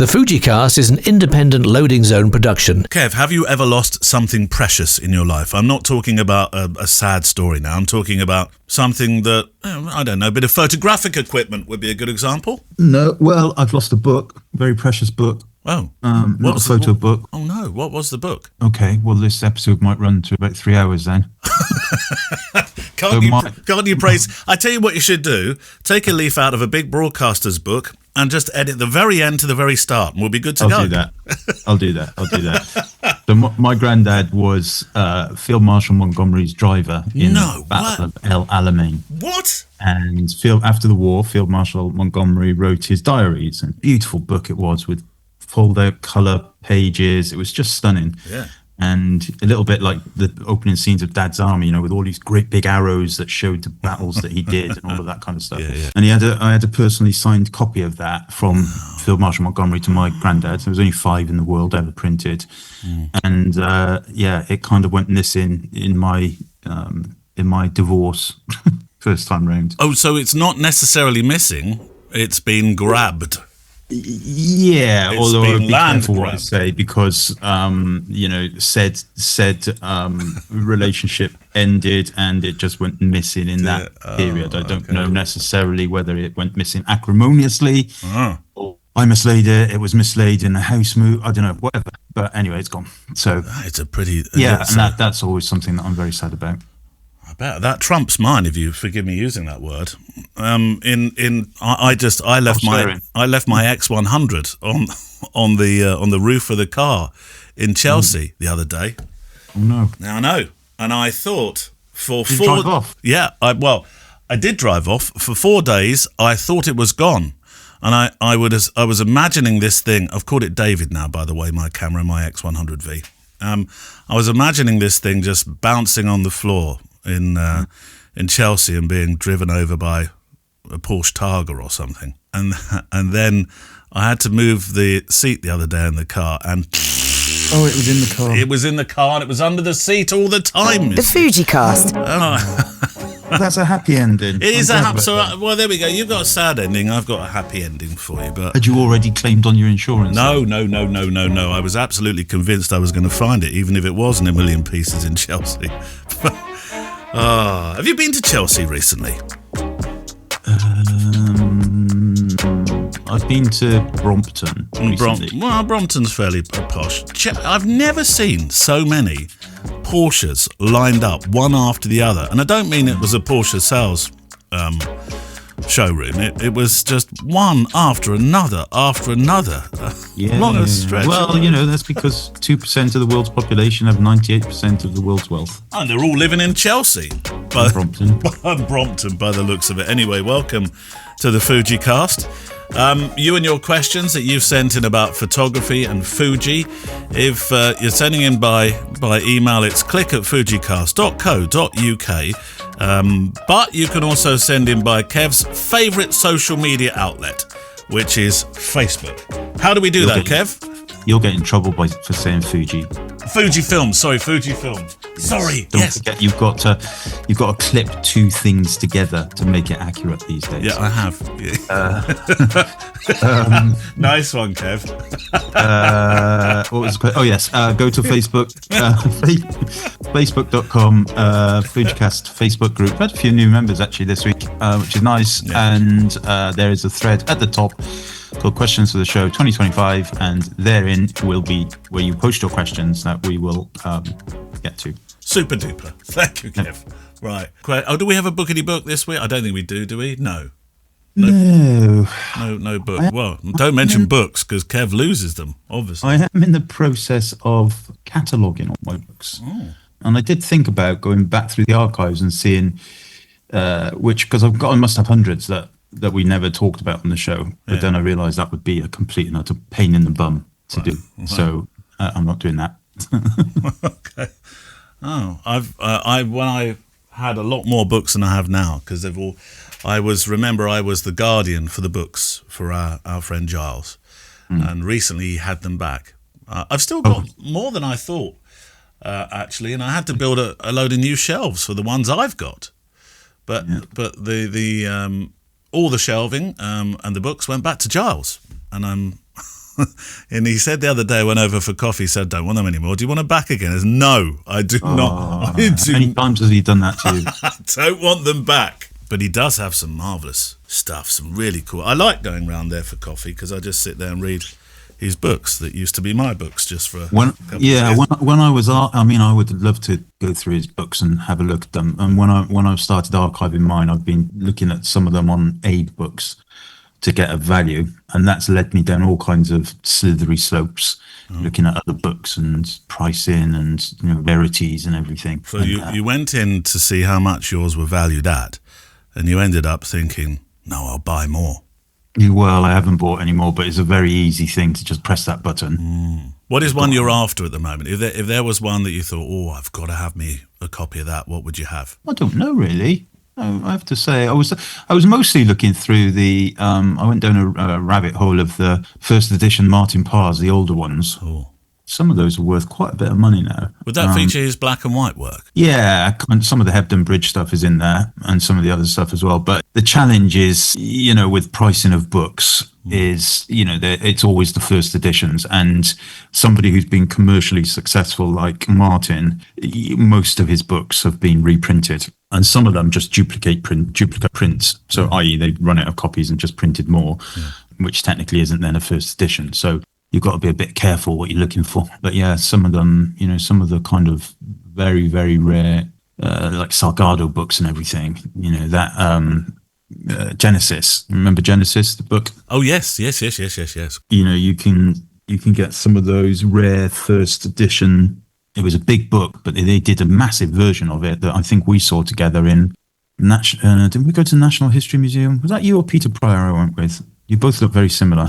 The FujiCast is an independent Loading Zone production. Kev, have you ever lost something precious in your life? I'm not talking about a sad story now. I'm talking about something that, I don't know, a bit of photographic equipment would be a good example. No, well, I've lost a book, very precious book. Oh. Not a photo book. Oh, no. What was the book? Okay, well, this episode might run to about 3 hours then. Can't you praise? I tell you what you should do. Take a leaf out of a big broadcaster's book and just edit the very end to the very start, and we'll be good to go. I'll do that. So my granddad was Field Marshal Montgomery's driver in the Battle of El Alamein. What? And after the war, Field Marshal Montgomery wrote his diaries, and beautiful book it was with fold-out colour pages. It was just stunning. Yeah. And a little bit like the opening scenes of Dad's Army, you know, with all these great big arrows that showed the battles that he did and all of that kind of stuff. Yeah. And I had a personally signed copy of that from Field Marshal Montgomery to my granddad. There was only 5 in the world ever printed. And it kind of went missing in my divorce first time round. Oh, so it's not necessarily missing, it's been grabbed. Yeah, It's although I'd be careful grabbed. what I say because said relationship ended and it just went missing in that period. I don't know necessarily whether it went missing acrimoniously or I mislaid it. It was mislaid in a house move. I don't know, whatever. But anyway, it's gone. So It's a pretty and that's always something that I'm very sad about. I bet that trumps mine, if you forgive me using that word. I left my X100 on the roof of the car in Chelsea the other day. Oh no! Now I know, and I thought for Did you drive off? Yeah, I did drive off for 4 days. I thought it was gone, and I was imagining this thing. I've called it David now, by the way. My camera, my X100V. I was imagining this thing just bouncing on the floor in Chelsea and being driven over by a Porsche Targa or something, and then I had to move the seat the other day in the car, and it was in the car. It was in the car, and it was under the seat all the time. The FujiCast. That's a happy ending. It is a happy. So, well, there we go. You've got a sad ending. I've got a happy ending for you. But had you already claimed on your insurance? No. I was absolutely convinced I was going to find it, even if it was in a million pieces in Chelsea. Have you been to Chelsea recently? I've been to Brompton recently. Brompton's fairly posh. I've never seen so many Porsches lined up one after the other, and I don't mean it was a Porsche sales showroom. It was just one after another. Not a stretch. Well, that's because 2% of the world's population have 98% of the world's wealth. And they're all living in Chelsea. Brompton. Brompton, by the looks of it. Anyway, welcome to the FujiCast. You and your questions that you've sent in about photography and Fuji. If you're sending in by email, it's click@fujicast.co.uk. But you can also send in by Kev's favourite social media outlet, which is Facebook. How do we do that, Kev? You'll get in trouble for saying Fuji. Fujifilm. Sorry. Don't forget, you've got to clip 2 things together to make it accurate these days. Yeah, I have. Nice one, Kev. What was the question? Oh yes, go to Facebook, facebook.com FujiCast Facebook group. Had a few new members actually this week, which is nice. Yeah. And there is a thread at the top called Questions for the Show 2025, and therein will be where you post your questions that we will get to. Super duper. Thank you, Kev. Right. Oh, do we have a bookity book this week? I don't think we do we? No. No book. Well, don't mention books because Kev loses them, obviously. I am in the process of cataloguing all my books. Oh. And I did think about going back through the archives and seeing because I must have hundreds that we never talked about on the show. But then I realised that would be a complete and utter pain in the bum to do. Right. So I'm not doing that. Okay. Oh, when I had a lot more books than I have now because they've all. I was the guardian for the books for our friend Giles, and recently he had them back. I've still got more than I thought, actually, and I had to build a load of new shelves for the ones I've got. But the all the shelving and the books went back to Giles, and And he said the other day, I went over for coffee, he said, don't want them anymore. Do you want them back again? I said, no, I do not. I How many times has he done that to you? don't want them back. But he does have some marvellous stuff, some really cool. I like going round there for coffee because I just sit there and read his books that used to be my books just for a couple of years. When I was, I mean, I would love to go through his books and have a look at them. And when I started archiving mine, I've been looking at some of them on Aid books to get a value, and that's led me down all kinds of slithery slopes, looking at other books and pricing and rarities and everything. So you went in to see how much yours were valued at, and you ended up thinking, no, I'll buy more. Well, I haven't bought any more, but it's a very easy thing to just press that button. What is one you're after at the moment? If there was one that you thought, I've got to have me a copy of that, what would you have? I don't know, really. I have to say, I was mostly looking through the. I went down a rabbit hole of the first edition Martin Parrs, the older ones. Oh. Some of those are worth quite a bit of money now. Would that feature his black and white work? Yeah, some of the Hebden Bridge stuff is in there, and some of the other stuff as well. But the challenge is, with pricing of books, is it's always the first editions, and somebody who's been commercially successful like Martin, most of his books have been reprinted, and some of them just duplicate prints. So, i.e., they run out of copies and just printed more, which technically isn't then a first edition. So you've got to be a bit careful what you're looking for. But yeah, some of them, some of the kind of very, very rare, like Salgado books and everything, Genesis. Remember Genesis, the book? Oh, yes. You can get some of those rare first edition. It was a big book, but they did a massive version of it that I think we saw together in didn't we go to the National History Museum? Was that you or Peter Pryor I went with? You both look very similar.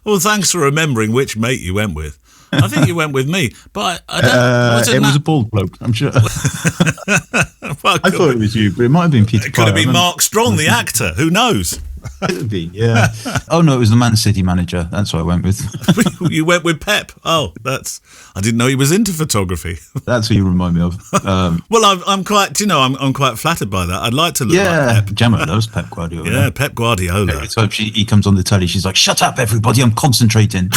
Well, thanks for remembering which mate you went with. I think you went with me, but I don't. It was a bald bloke, I'm sure. Well, I thought it was you, but it might have been Peter. It could have been Mark Strong, the actor. Who knows? Could be, yeah. Oh no, it was the Man City manager. That's what I went with. You went with Pep. Oh, I didn't know he was into photography. That's who you remind me of. Well, I'm quite. I'm quite flattered by that. I'd like to look like Pep. Gemma loves Pep Guardiola. Yeah, Pep Guardiola. So he comes on the telly. She's like, "Shut up, everybody! I'm concentrating."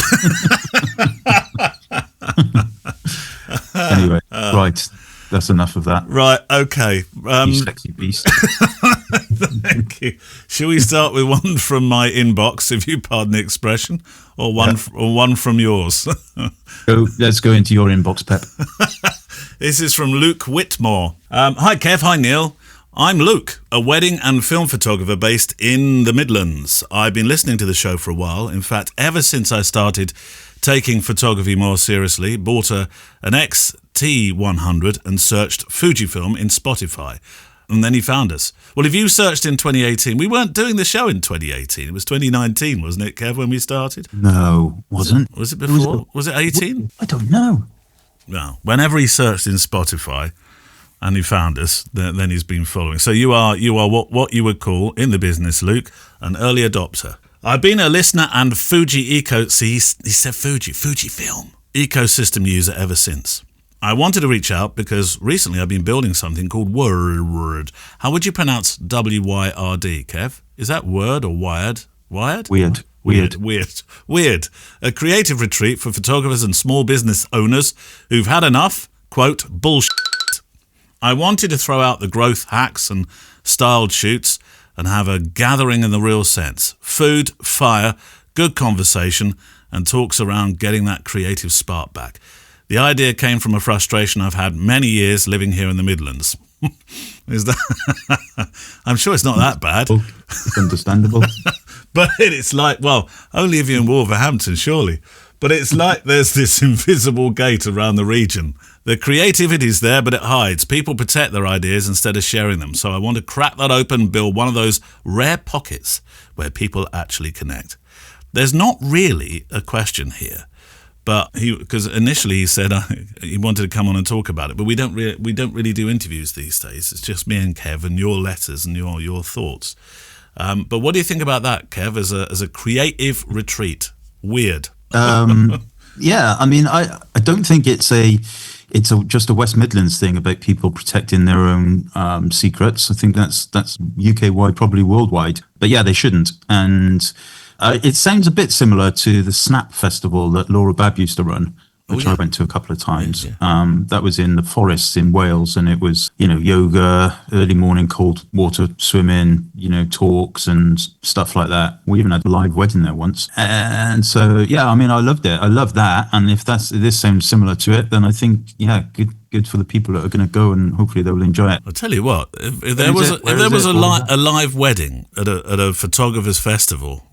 Anyway, right. That's enough of that. Right, okay. You sexy beast. Thank you. Shall we start with one from my inbox, if you pardon the expression, or one from yours? Let's go into your inbox, Pep. This is from Luke Whitmore. Hi, Kev. Hi, Neale. I'm Luke, a wedding and film photographer based in the Midlands. I've been listening to the show for a while. In fact, ever since I started taking photography more seriously, bought an XT100 and searched Fujifilm in Spotify. And then he found us. Well, if you searched in 2018, we weren't doing the show in 2018. It was 2019, wasn't it, Kev, when we started? No, wasn't. Was it before? Was it 18? I don't know. No. Whenever he searched in Spotify and he found us, then he's been following. So you are what you would call, in the business, Luke, an early adopter. I've been a listener and Fuji he said Fujifilm ecosystem user ever since. I wanted to reach out because recently I've been building something called Word. How would you pronounce WYRD, Kev? Is that word or wired? Wired? Weird. A creative retreat for photographers and small business owners who've had enough, quote, bullshit. I wanted to throw out the growth hacks and styled shoots and have a gathering in the real sense. Food, fire, good conversation, and talks around getting that creative spark back. The idea came from a frustration I've had many years living here in the Midlands. Is that? I'm sure it's not that bad. It's understandable. But it's like, well, only if you're in Wolverhampton, surely. But it's like there's this invisible gate around the region. The creativity's there, but it hides. People protect their ideas instead of sharing them. So I want to crack that open, build one of those rare pockets where people actually connect. There's not really a question here, but because initially he said he wanted to come on and talk about it, but we don't really do interviews these days. It's just me and Kev and your letters and your thoughts. But what do you think about that, Kev, as a creative retreat? Weird. Yeah, I mean, I don't think it's just a West Midlands thing about people protecting their own secrets. I think that's UK-wide, probably worldwide. But yeah, they shouldn't. And It sounds a bit similar to the Snap Festival that Laura Babb used to run, which I went to a couple of times. That was in the forests in Wales, and it was, yoga, early morning cold water swimming, talks and stuff like that. We even had a live wedding there once. And so, I loved it. I love that. And if this sounds similar to it, then I think, good for the people that are going to go, and hopefully they will enjoy it. I'll tell you what, if there was a live wedding at a photographer's festival,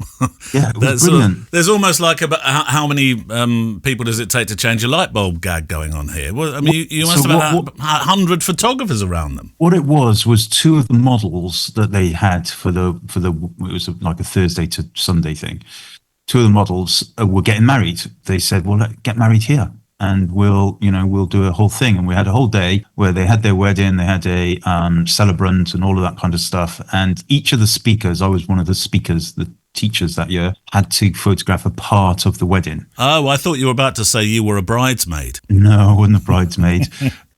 it was brilliant. There's almost like about how many people does it take to change a light bulb gag going on here? Well, I mean, you must have 100 photographers around them. What it was two of the models that they had for the it was like a Thursday to Sunday thing. Two of the models were getting married. They said, well, get married here, and we'll do a whole thing. And we had a whole day where they had their wedding, they had a celebrant and all of that kind of stuff. And each of the speakers, I was one of the speakers, the teachers that year, had to photograph a part of the wedding. Oh, I thought you were about to say you were a bridesmaid. No, I wasn't a bridesmaid.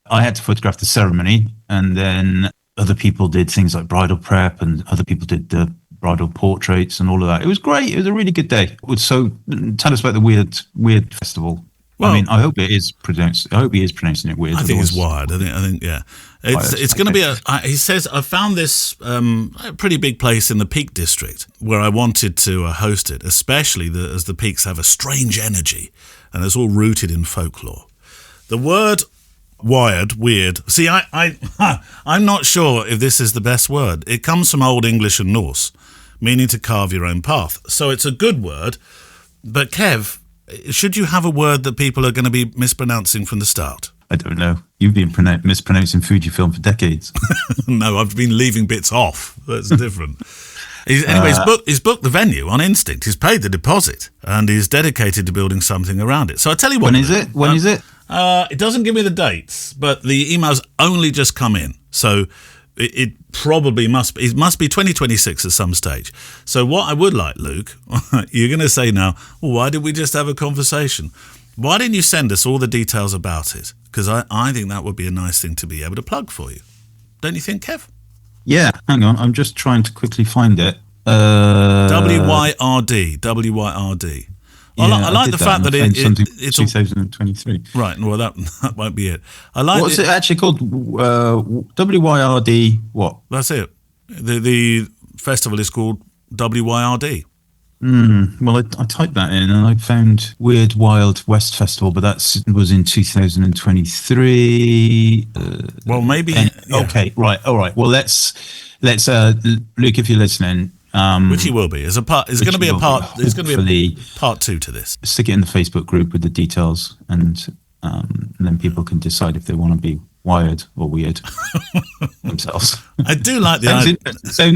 I had to photograph the ceremony, and then other people did things like bridal prep, and other people did the bridal portraits and all of that. It was great. It was a really good day. So tell us about the weird festival. Well, I mean, I hope he is pronouncing it weird. I think it's wired. I think, yeah. It's going to be he says, I found this a pretty big place in the Peak District where I wanted to host it, especially as the Peaks have a strange energy, and it's all rooted in folklore. The word weird. See, I'm not sure if this is the best word. It comes from Old English and Norse, meaning to carve your own path. So it's a good word. But Kev, should you have a word that people are going to be mispronouncing from the start? I don't know. You've been mispronouncing Fujifilm for decades. No, I've been leaving bits off. That's different. He's booked the venue on instinct. He's paid the deposit, and he's dedicated to building something around it. So I tell you what. When is it? It doesn't give me the dates, but the emails only just come in. So it probably must be 2026 at some stage. So what I would like, Luke, you're going to say now, well, why did we just have a conversation? Why didn't you send us all the details about it? Because I think that would be a nice thing to be able to plug for you. Don't you think, Kev? Yeah, hang on. I'm just trying to quickly find it. WYRD. Well, I like the fact that it's 2023. Right, well, that won't be it. I like. What's it actually called? WYRD what? That's it. The festival is called WYRD. Well, I typed that in and I found Weird Wild West Festival, but that was in 2023. Well, maybe. Okay, right, all right. Well, let's Luke, if you're listening. Which he will be. There's going to be a part 2 to this. Stick it in the Facebook group with the details, and then people can decide if they want to be wired or weird themselves. I do like the idea.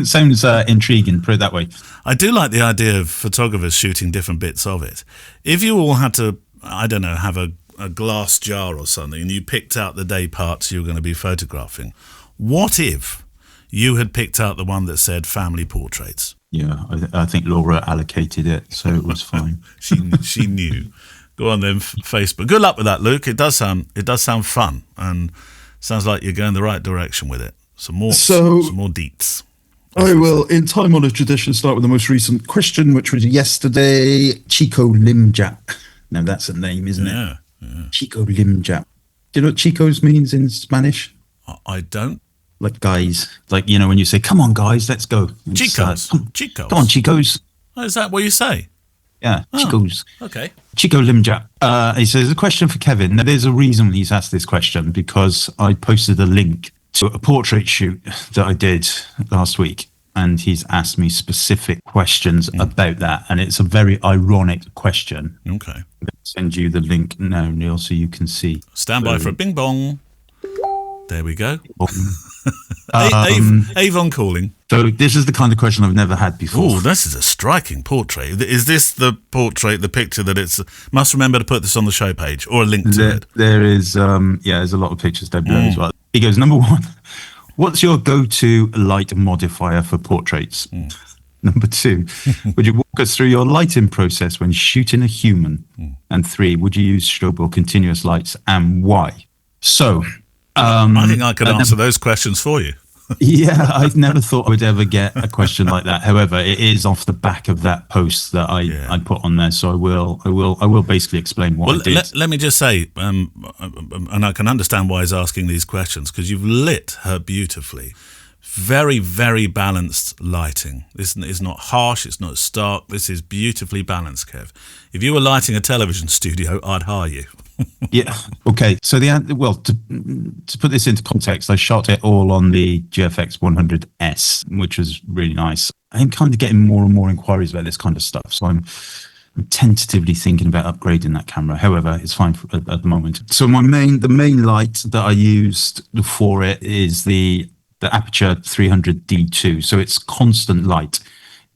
Sounds intriguing, put it that way. I do like the idea of photographers shooting different bits of it. If you all had to, I don't know, have a glass jar or something, and you picked out the day parts you were going to be photographing, what if you had picked out the one that said family portraits? Yeah, I think Laura allocated it, so it was fine. She knew. Go on then, Facebook. Good luck with that, Luke. It does sound fun, and sounds like you're going the right direction with it. Some more deets. I will, in time-honoured tradition, start with the most recent question, which was yesterday. Chico Limjap. Now that's a name, isn't it? Yeah. Chico Limjap. Do you know what Chicos means in Spanish? I don't. Like guys, like, when you say, come on guys, let's go. Chicos. Chicos. Come on, Chicos. Oh, is that what you say? Yeah, Chicos. Okay. Chico Limjap. He says, a question for Kevin. Now, there's a reason he's asked this question, because I posted a link to a portrait shoot that I did last week, and he's asked me specific questions about that, and it's a very ironic question. Okay. I'm going to send you the link now, Neale, so you can see. Stand by for a bing bong. There we go. Avon calling. So this is the kind of question I've never had before. Oh, this is a striking portrait. Is this the portrait, the picture that it's... Must remember to put this on the show page or a link to it. There is, there's a lot of pictures there below as well. He goes, number one, what's your go-to light modifier for portraits? Number two, would you walk us through your lighting process when shooting a human? And three, would you use strobe or continuous lights, and why? So... I think I could answer those questions for you. Yeah, I've never thought I would ever get a question like that. However, it is off the back of that post that I put on there, so I will basically explain what I did. Let me just say, and I can understand why he's asking these questions, because you've lit her beautifully. Very, very balanced lighting. This is not harsh, it's not stark. This is beautifully balanced, Kev. If you were lighting a television studio, I'd hire you. Yeah. Okay. So to put this into context, I shot it all on the GFX 100S, which was really nice. I'm kind of getting more and more inquiries about this kind of stuff, so I'm tentatively thinking about upgrading that camera. However, it's fine at the moment. So the main light that I used for it is the Aperture 300D2. So it's constant light.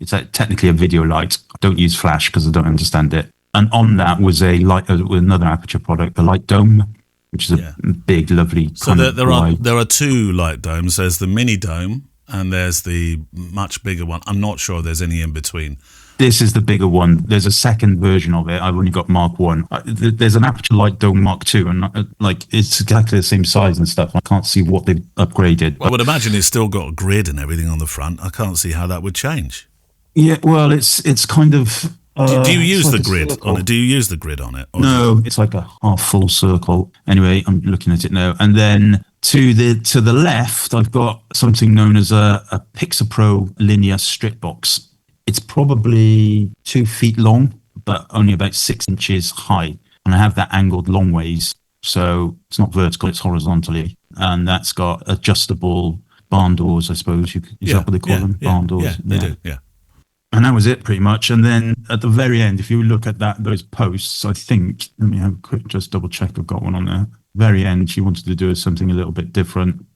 It's technically a video light. I don't use flash because I don't understand it. And on that was another Aperture product, the Light Dome, which is a big, lovely. So there are two light domes. There's the mini dome and there's the much bigger one. I'm not sure there's any in between. This is the bigger one. There's a second version of it. I've only got Mark 1. There's an Aperture Light Dome Mark 2, and it's exactly the same size and stuff. I can't see what they've upgraded. I would imagine it's still got a grid and everything on the front. I can't see how that would change. Yeah, well, it's kind of. Do you use the grid on it? Do you use the grid on it? No, it's like a half full circle. Anyway, I'm looking at it now, and then to the left, I've got something known as a Pixapro linear strip box. It's probably 2 feet long, but only about 6 inches high. And I have that angled long ways. So it's not vertical, it's horizontally. And that's got adjustable barn doors, I suppose. Is that what they call them? Barn doors. Yeah, they do, yeah. And that was it pretty much. And then at the very end, if you look at those posts, I think, let me have a quick, just double check I've got one on there. Very end, she wanted to do something a little bit different.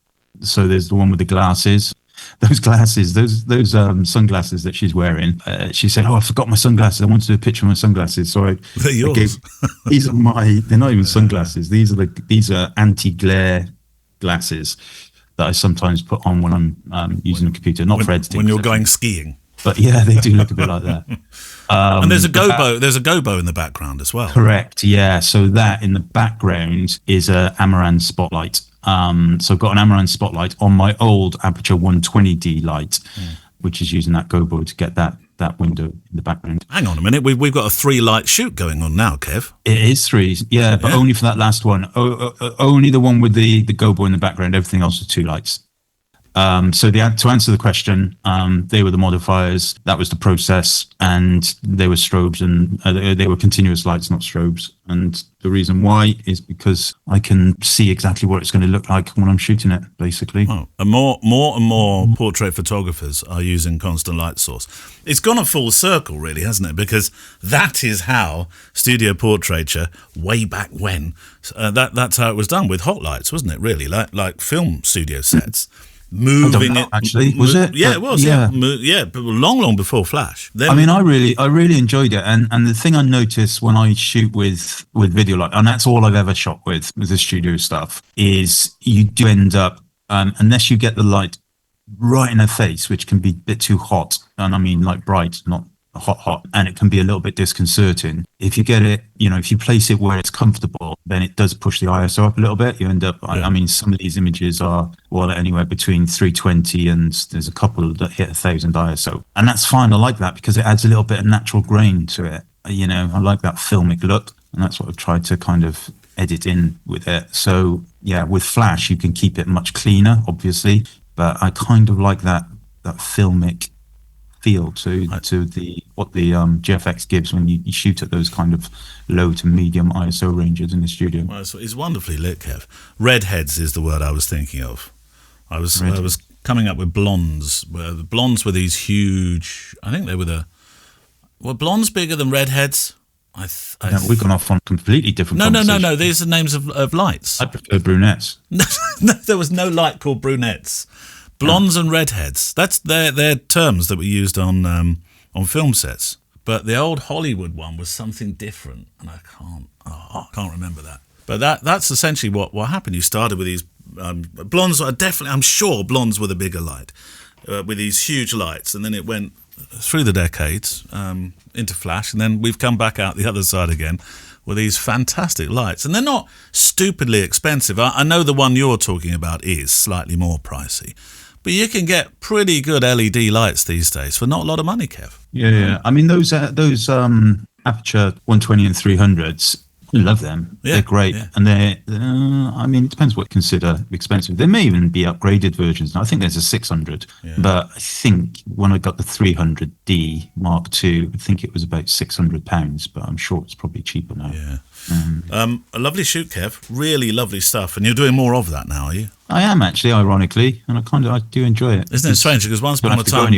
So there's the one with the glasses. Those glasses, those sunglasses that she's wearing. She said, "Oh, I forgot my sunglasses. I want to do a picture of my sunglasses." So they're yours. These are they're not even sunglasses. These are anti-glare glasses that I sometimes put on when I'm using a computer, not for editing. When you're going skiing. But yeah, they do look a bit like that. And there's a gobo. There's a gobo in the background as well. Correct. Yeah. So that in the background is a Amaran spotlight. So I've got an Amaran spotlight on my old Aperture 120D light, which is using that gobo to get that window in the background. Hang on a minute. We've got a 3-light shoot going on now, Kev. It is 3, yeah, but only for that last one. Only the one with the gobo in the background. Everything else is 2 lights. So to answer the question, they were the modifiers. That was the process, and they were strobes, and they were continuous lights, not strobes. And the reason why is because I can see exactly what it's going to look like when I'm shooting it, basically. Oh, and more and more portrait photographers are using constant light source. It's gone a full circle, really, hasn't it? Because that is how studio portraiture, way back when, that's how it was done with hot lights, wasn't it? Really, like film studio sets. Moving it, actually, was it? Yeah, it was. Yeah, but long before Flash. Then, I mean, I really enjoyed it, and the thing I notice when I shoot with video light, and that's all I've ever shot with the studio stuff, is you do end up unless you get the light right in her face, which can be a bit too hot, and I mean like bright, not hot, and it can be a little bit disconcerting. If you get it, if you place it where it's comfortable, then it does push the ISO up a little bit. You end up, I mean, some of these images are, anywhere between 320 and there's a couple that hit 1,000 ISO. And that's fine. I like that because it adds a little bit of natural grain to it. I like that filmic look, and that's what I've tried to kind of edit in with it. So yeah, with Flash, you can keep it much cleaner, obviously, but I kind of like that filmic feel to what the GFX gives when you shoot at those kind of low to medium ISO ranges in the studio. Well, it's wonderfully lit, Kev. Redheads is the word I was thinking of. I was coming up with blondes. The blondes were these huge. I think they were were blondes bigger than redheads? We've gone off on completely different. No. These are names of lights. I prefer brunettes. No, there was no light called brunettes. Blondes and redheads. That's their terms that were used on film sets. But the old Hollywood one was something different, and I can't remember that. But that's essentially what happened. You started with these blondes. I'm sure blondes were the bigger light with these huge lights, and then it went through the decades into Flash, and then we've come back out the other side again with these fantastic lights, and they're not stupidly expensive. I know the one you're talking about is slightly more pricey. But you can get pretty good LED lights these days for not a lot of money, Kev. Yeah. I mean, those aperture 120 and 300s. I love them. Yeah, they're great, and they're. I mean, it depends what you consider expensive. There may even be upgraded versions. I think there's a 600, but I think when I got the 300D Mark II, I think it was about £600. But I'm sure it's probably cheaper now. Yeah. A lovely shoot, Kev. Really lovely stuff. And you're doing more of that now, are you? I am actually, ironically, and I do enjoy it. Isn't it strange? Because once upon a time,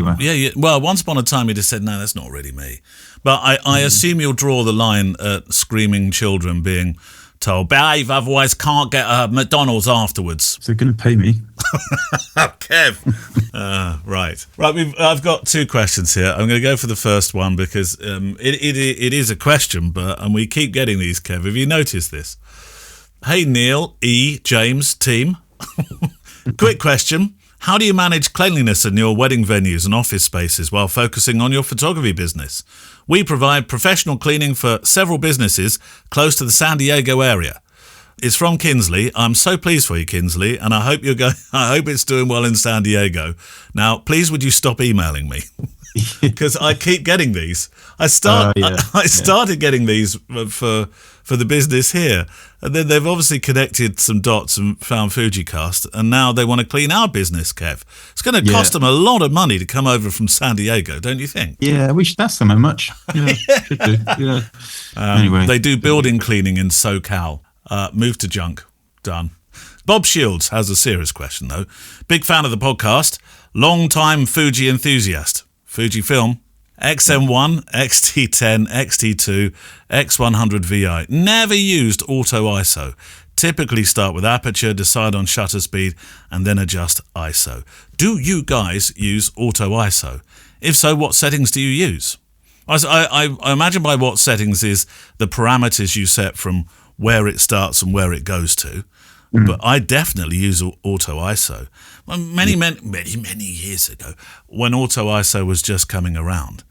once upon a time, you just said, "No, that's not really me." But I assume you'll draw the line at screaming children being told, "Behave, otherwise can't get a McDonald's afterwards." So they're going to pay me. Kev. Right. I've got two questions here. I'm going to go for the first one because it is a question, and we keep getting these, Kev. Have you noticed this? Hey, Neale, James, team. Quick question. How do you manage cleanliness in your wedding venues and office spaces while focusing on your photography business? We provide professional cleaning for several businesses close to the San Diego area. It's from Kinsley. I'm so pleased for you, Kinsley, and I hope I hope it's doing well in San Diego. Now, please, would you stop emailing me? Because I keep getting these. I started getting these for the business here, and then they've obviously connected some dots and found FujiCast, and now they want to clean our business, Kev. It's going to cost them a lot of money to come over from San Diego, don't you think? Yeah, we should ask them how much. Yeah, should do. Yeah. Anyway, they do building cleaning in SoCal. Move to junk. Done. Bob Shields has a serious question, though. Big fan of the podcast. Long-time Fuji enthusiast. Fujifilm. XM1, XT10, XT2, X100 VI. Never used auto ISO. Typically start with aperture, decide on shutter speed, and then adjust ISO. Do you guys use auto ISO? If so, what settings do you use? I imagine by what settings is the parameters you set from where it starts and where it goes to. But I definitely use auto ISO. Many years ago, when auto ISO was just coming around,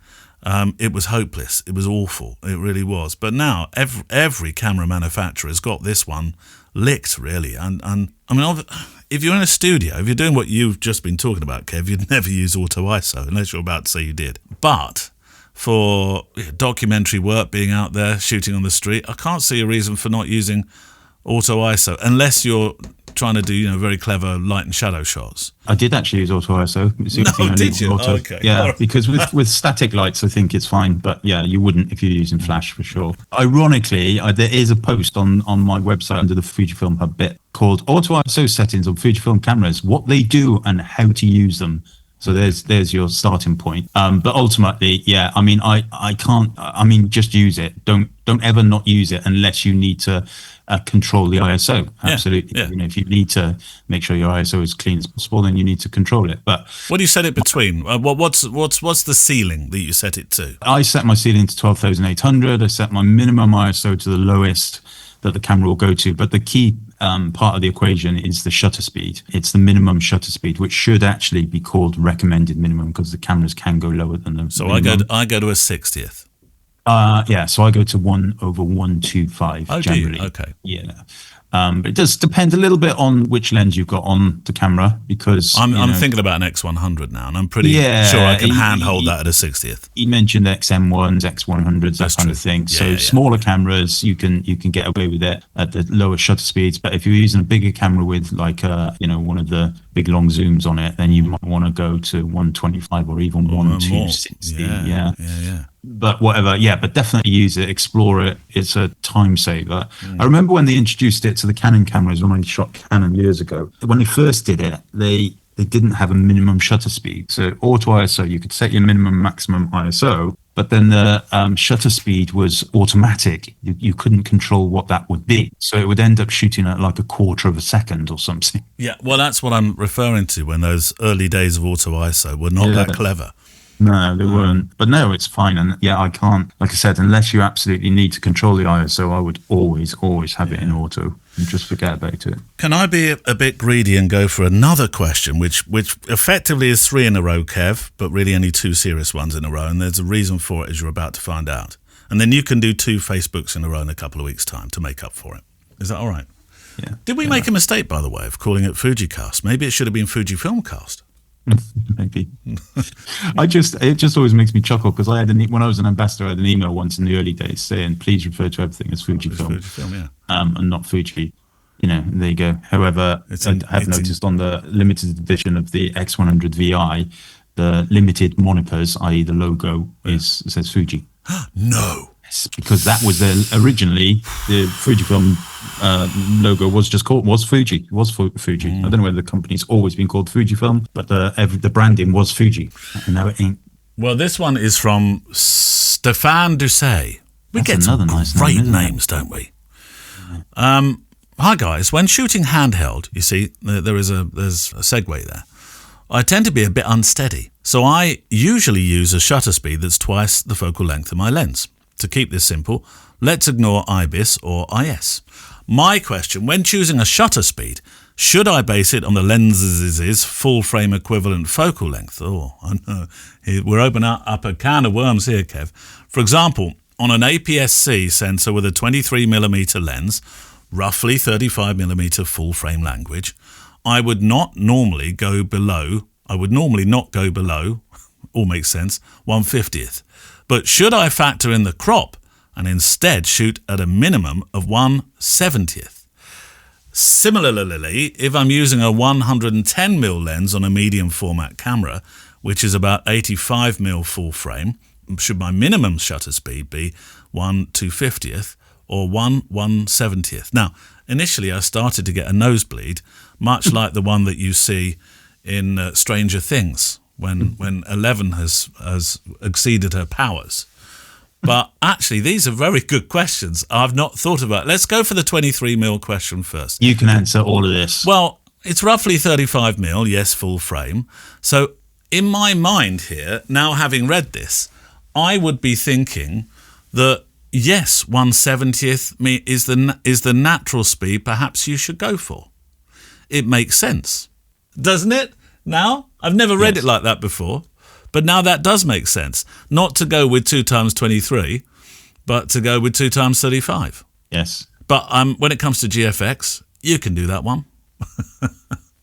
it was hopeless. It was awful. It really was. But now every camera manufacturer has got this one licked, really. And I mean, if you're in a studio, if you're doing what you've just been talking about, Kev, you'd never use auto ISO unless you're about to say you did. But for documentary work, being out there shooting on the street, I can't see a reason for not using auto ISO unless you're trying to do very clever light and shadow shots. I did actually use auto ISO. Did you? Oh, okay. Yeah, right. Because with static lights, I think it's fine. But yeah, you wouldn't if you're using flash for sure. Ironically, there is a post on my website under the Fujifilm Hub bit called Auto ISO Settings on Fujifilm Cameras, what they do and how to use them. So there's your starting point. But ultimately, yeah, I mean, I can't. I mean, just use it. Don't ever not use it unless you need to control the ISO. Absolutely. Yeah. If you need to make sure your ISO is clean as possible, then you need to control it. But what do you set it between? What's the ceiling that you set it to? I set my ceiling to 12,800. I set my minimum ISO to the lowest that the camera will go to. But the key part of the equation is the shutter speed. It's the minimum shutter speed, which should actually be called recommended minimum because the cameras can go lower than the minimum. I go to a 60th. So I go to 1/125 generally. Do you? Okay. Yeah. But it does depend a little bit on which lens you've got on the camera because I'm thinking about an X100 now, and I'm pretty sure I can handhold that at a 60th. You mentioned XM1s, X100s, that kind of thing. So smaller cameras, you can get away with it at the lower shutter speeds. But if you're using a bigger camera with like one of the big long zooms on it, then you might want to go to 125 or even 1260. Yeah. But whatever, but definitely use it, explore it. It's a time saver. I remember when they introduced it to the Canon cameras when I shot Canon years ago. When they first did it, they didn't have a minimum shutter speed. So auto ISO, you could set your minimum, maximum ISO, but then the shutter speed was automatic. You couldn't control what that would be. So it would end up shooting at like a quarter of a second or something. Yeah, well, that's what I'm referring to when those early days of auto ISO were not that clever. No, they weren't. But no, it's fine. And I can't, like I said, unless you absolutely need to control the ISO, I would always have it in auto and just forget about it. Can I be a bit greedy and go for another question, which effectively is 3 in a row, Kev, but really only 2 serious ones in a row. And there's a reason for it, as you're about to find out. And then you can do 2 Facebooks in a row in a couple of weeks' time to make up for it. Is that all right? Yeah. Did we make a mistake, by the way, of calling it FujiCast? Maybe it should have been Fujifilmcast. Maybe. It just always makes me chuckle because when I was an ambassador, I had an email once in the early days saying, please refer to everything as Fujifilm. Fujifilm, yeah. And not Fuji. There you go. However, I have noticed on the limited edition of the X100 VI, the limited monopers, i.e. the logo, says Fuji. No. Yes, because that was originally the Fujifilm logo was Fuji. It was Fuji. I don't know whether the company's always been called Fujifilm, but the branding was Fuji. And now it ain't. Well, this one is from Stéphane Doucet. We get some nice great names, don't we? Hi guys, when shooting handheld, you see, there's a segue there. I tend to be a bit unsteady, so I usually use a shutter speed that's twice the focal length of my lens. To keep this simple, let's ignore IBIS or IS. My question, when choosing a shutter speed, should I base it on the lens's full frame equivalent focal length? Oh, I know. We're opening up a can of worms here, Kev. For example, on an APS-C sensor with a 23mm lens, roughly 35mm full frame language, I would normally not go below, all makes sense, 1/50th. But should I factor in the crop and instead shoot at a minimum of 1/70th? Similarly, if I'm using a 110mm lens on a medium format camera, which is about 85mm full frame, should my minimum shutter speed be 1/250th or 1/170th? Now, initially I started to get a nosebleed, much like the one that you see in Stranger Things, when Eleven has exceeded her powers. But actually, these are very good questions. I've not thought about. Let's go for the 23mm question first. You can answer all of this. Well, it's roughly 35mm, yes, full frame. So in my mind here, now having read this, I would be thinking that yes, 1/70th is the natural speed perhaps you should go for. It makes sense, doesn't it? Now, I've never read it like that before, but now that does make sense. Not to go with 2 times 23, but to go with 2 times 35. Yes. But when it comes to GFX, you can do that one.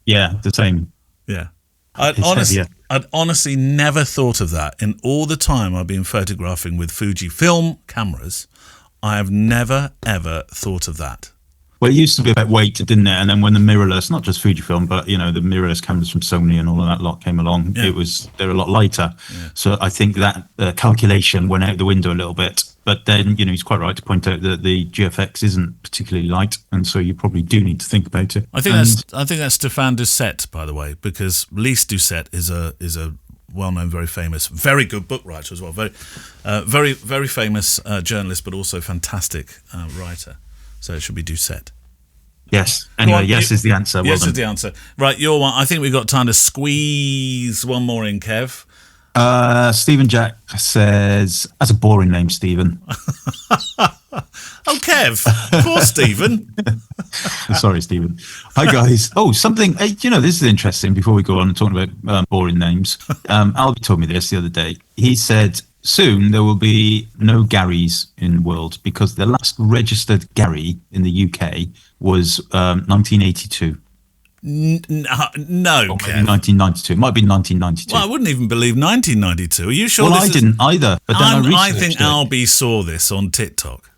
Yeah, the same. Yeah. I'd honestly never thought of that. In all the time I've been photographing with Fujifilm cameras, I have never, ever thought of that. Well, it used to be about weight, didn't it? And then when the mirrorless, not just Fujifilm, but the mirrorless cameras from Sony and all of that lot came along, they're a lot lighter. Yeah. So I think that calculation went out the window a little bit. But then, he's quite right to point out that the GFX isn't particularly light, and so you probably do need to think about it. I think that's Stéphane Doucet, by the way, because Lise Doucet is a well-known, very famous, very good book writer as well, very very famous journalist, but also fantastic writer. So it should be Doucet. Yes. Anyway, yes is the answer. Yes is the answer. Right, your one. I think we've got time to squeeze one more in, Kev. Stephen Jack says, that's a boring name, Stephen. Oh, Kev. Poor Stephen. Sorry, Stephen. Hi, guys. Oh, something, this is interesting before we go on and talking about boring names. Albie told me this the other day. He said, soon there will be no Garys in the world because the last registered Gary in the UK was 1982. No, Kev. 1992. It might be 1992. Well, I wouldn't even believe 1992. Are you sure? Well, I didn't either. But then I think Albie saw this on TikTok.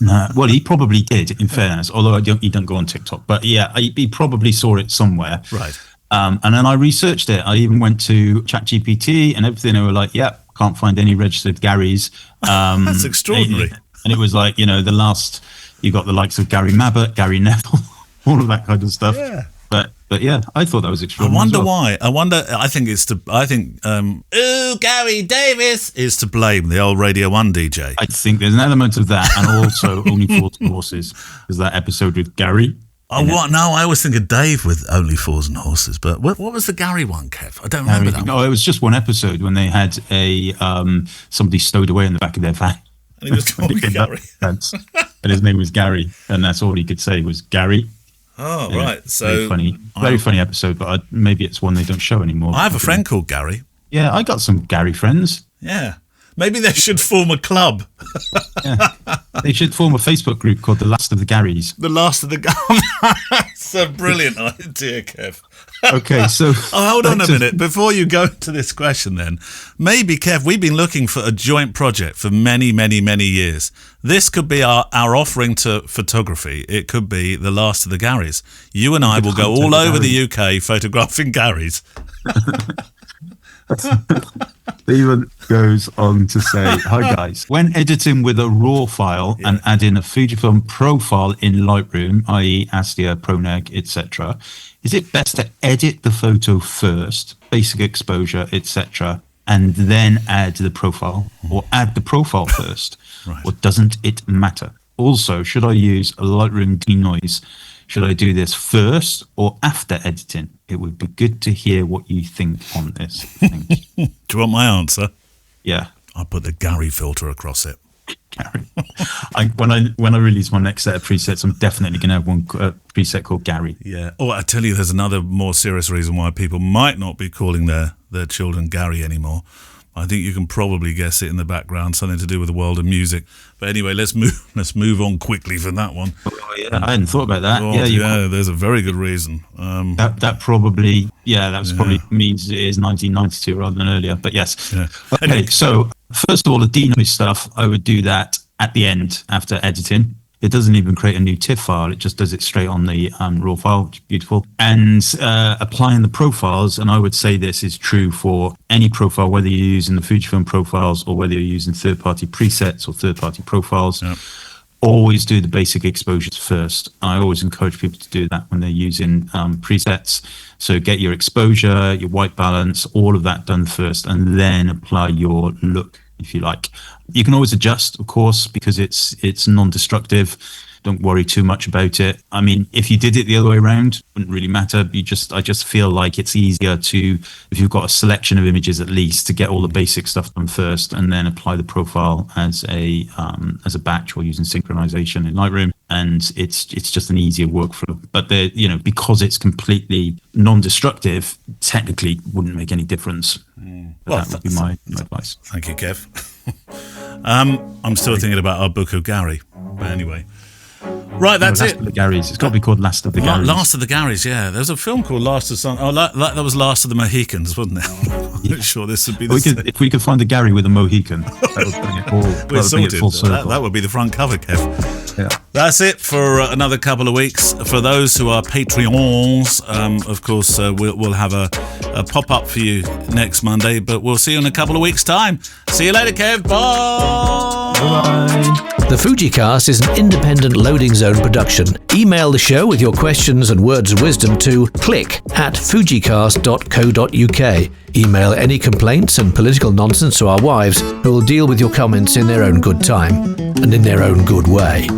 No, well, he probably did, in fairness, although he don't go on TikTok. But yeah, he probably saw it somewhere. Right. And then I researched it. I even went to ChatGPT and everything. They were like, can't find any registered Garys. That's extraordinary. And it was like, the last, you got the likes of Gary Mabbott, Gary Neville, all of that kind of stuff. Yeah. But yeah, I thought that was extraordinary. I think Gary Davis is to blame, the old Radio 1 DJ. I think there's an element of that, and also Only Fools and Horses. There's that episode with Gary. Oh, what? No, I always think of Dave with Only Fools and Horses. But what was the Gary one, Kev? I don't remember that. No, it was just one episode when they had somebody stowed away in the back of their van. And he was called Gary. And his name was Gary, and that's all he could say was Gary. Oh, right. So very funny episode, but maybe it's one they don't show anymore. I have a friend called Gary. Yeah, I got some Gary friends. Yeah. Maybe they should form a club. Yeah. They should form a Facebook group called The Last of the Garys. The last of the That's a brilliant idea, Kev. Okay, so... hold on a minute. Before you go to this question then, maybe, Kev, we've been looking for a joint project for many, many, many years. This could be our offering to photography. It could be The Last of the Garys. You and I will go all over the UK photographing Garys. Stephen goes on to say, hi guys, when editing with a RAW file and adding a Fujifilm profile in Lightroom, i.e. Astia, ProNeg, etc., is it best to edit the photo first, basic exposure, etc., and then add the profile, or add the profile first, Right. or doesn't it matter? Also, should I use a Lightroom denoise? Should I do this first or after editing? It would be good to hear what you think on this. Thank you. Do you want my answer? Yeah. I'll put the Gary filter across it. Gary. When I release my next set of presets, I'm definitely going to have one preset called Gary. Yeah. Oh, I tell you, there's another more serious reason why people might not be calling their children Gary anymore. I think you can probably guess it in the background, something to do with the world of music. But anyway, let's move on quickly from that one. Oh, yeah, I hadn't thought about that. Oh, there's a very good reason. That probably means it is 1992 rather than earlier. But yes. Yeah. Okay, Anyway. so first of all, the denoise stuff, I would do that at the end after editing. It doesn't even create a new TIFF file. It just does it straight on the RAW file, which is beautiful. And applying the profiles, and I would say this is true for any profile, whether you're using the Fujifilm profiles or whether you're using third-party presets or third-party profiles. Yep. Always do the basic exposures first. I always encourage people to do that when they're using presets. So get your exposure, your white balance, all of that done first, and then apply your look, if you like. You can always adjust, of course, because it's non-destructive. Don't worry too much about it. I mean, if you did it the other way around, it wouldn't really matter. I just feel like it's easier to, if you've got a selection of images at least, to get all the basic stuff done first and then apply the profile as a batch or using synchronization in Lightroom. And it's just an easier workflow. But because it's completely non-destructive, technically wouldn't make any difference. Well, that would be my advice. Thank you, Kev. I'm still thinking about our book of Gary. But anyway. Right, that's Last it. of the Garys. It's got to be called Last of the Garys. Last of the Garys, yeah. There's a film called Last of Sun. Oh, that was Last of the Mohicans, wasn't it? I'm not sure this would be the same. If we could find a Gary with a Mohican, that would bring it full circle. That would be the front cover, Kev. Yeah. That's it for another couple of weeks. For those who are Patreons, of course, we'll have a pop-up for you next Monday, but we'll see you in a couple of weeks' time. See you later, Kev. Bye. Bye. The FujiCast is an independent loading zone production. Email the show with your questions and words of wisdom to click@fujicast.co.uk. Email any complaints and political nonsense to our wives, who will deal with your comments in their own good time and in their own good way.